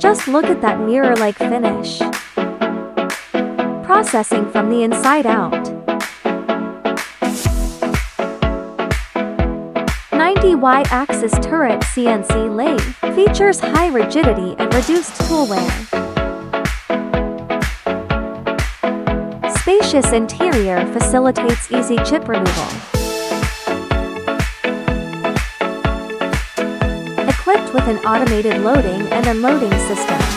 Just look at that mirror-like finish. Processing from the inside out. 90 Y-axis turret CNC lathe features high rigidity and reduced tool wear. Spacious interior facilitates easy chip removal. Equipped with an automated loading and unloading system.